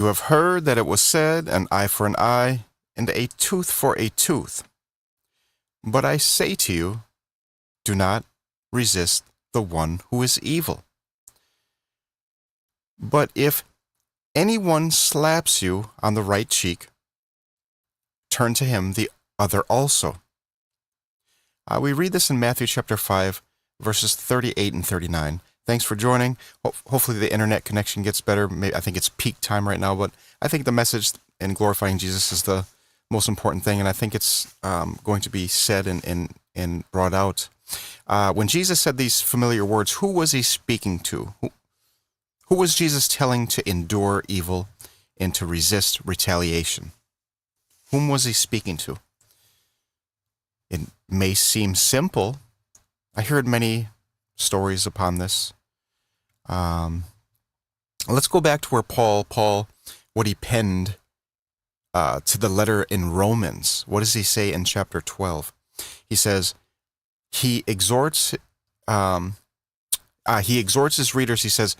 You have heard that it was said, an eye for an eye, and a tooth for a tooth. But I say to you, do not resist the one who is evil. But if anyone slaps you on the right cheek, turn to him the other also. We read this in Matthew chapter 5, verses 38 and 39. Thanks for joining. Hopefully the internet connection gets better. I think it's peak time right now, but I think the message in glorifying Jesus is the most important thing, and I think it's going to be said and brought out. When Jesus said these familiar words, who was he speaking to? Who was Jesus telling to endure evil and to resist retaliation? Whom was he speaking to? It may seem simple. I heard many stories upon this. Let's go back to where Paul, what he penned to the letter in Romans. What does he say in chapter 12? He says, he exhorts his readers. He says,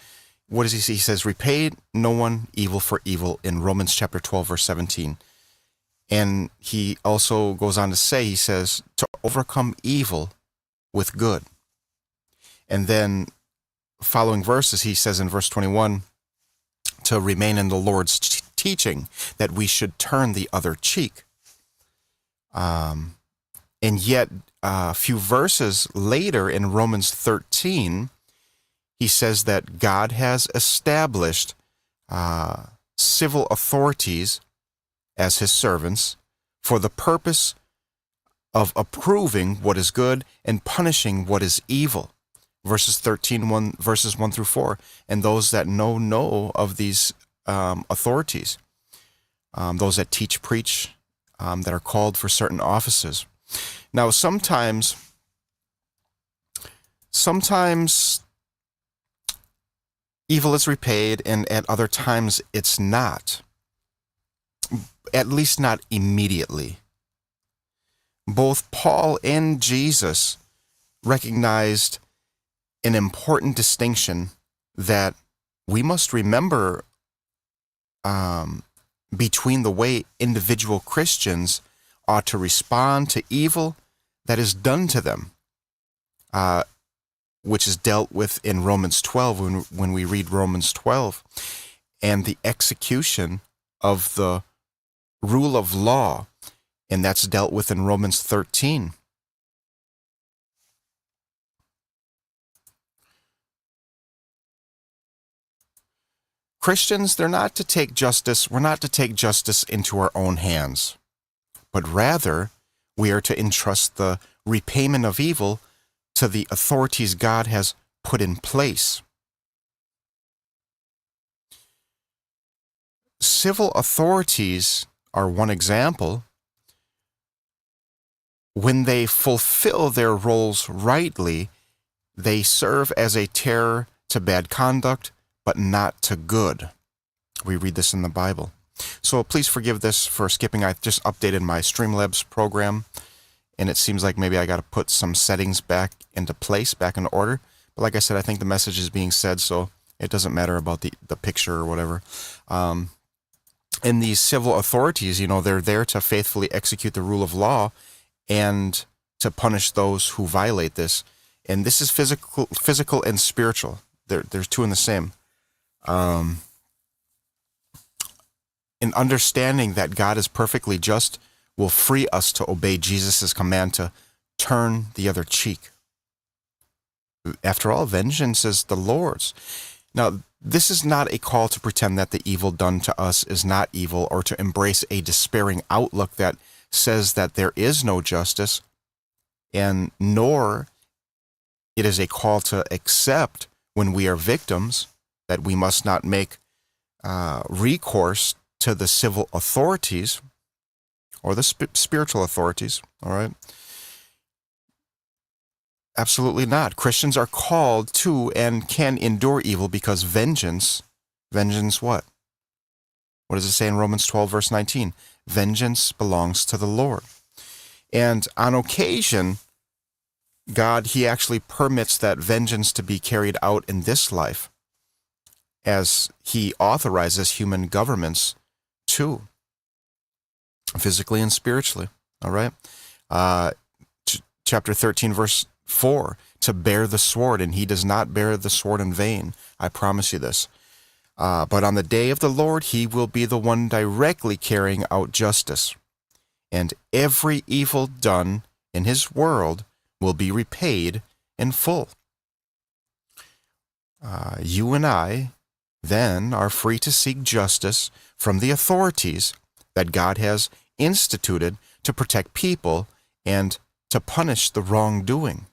what does he say? He says, repay no one evil for evil in Romans chapter 12, verse 17. And he also goes on to say, he says, to overcome evil with good. And then following verses, he says in verse 21, to remain in the Lord's teaching, that we should turn the other cheek. And yet, a few verses later in Romans 13, he says that God has established civil authorities as his servants for the purpose of approving what is good and punishing what is evil. Verses 13, verses 1 through 4. And those that know of these authorities, those that teach, preach, that are called for certain offices. Now, sometimes evil is repaid, and at other times it's not. At least not immediately. Both Paul and Jesus recognized an important distinction that we must remember between the way individual Christians ought to respond to evil that is done to them, which is dealt with in Romans 12 when we read Romans 12, and the execution of the rule of law, and that's dealt with in Romans 13. Christians, we're not to take justice into our own hands, but rather we are to entrust the repayment of evil to the authorities God has put in place. Civil authorities are one example. When they fulfill their roles rightly, they serve as a terror to bad conduct, but not to good. We read this in the Bible. So please forgive this for skipping. I just updated my Streamlabs program, and it seems like maybe I got to put some settings back into place, back in order. But like I said, I think the message is being said, so it doesn't matter about the picture or whatever. And these civil authorities, they're there to faithfully execute the rule of law and to punish those who violate this. And this is physical and spiritual. There's two in the same. In understanding that God is perfectly just will free us to obey Jesus' command to turn the other cheek. After all, vengeance is the Lord's. Now, this is not a call to pretend that the evil done to us is not evil, or to embrace a despairing outlook that says that there is no justice, and nor it is a call to accept when we are victims that we must not make recourse to the civil authorities or the spiritual authorities, all right? Absolutely not. Christians are called to and can endure evil because vengeance what? What does it say in Romans 12, verse 19? Vengeance belongs to the Lord. And on occasion, God, he actually permits that vengeance to be carried out in this life. as he authorizes human governments to, physically and spiritually. All right? Chapter 13, verse 4, to bear the sword, and he does not bear the sword in vain. I promise you this. But on the day of the Lord, he will be the one directly carrying out justice. And every evil done in his world will be repaid in full. You and I, then, are free to seek justice from the authorities that God has instituted to protect people and to punish the wrongdoing.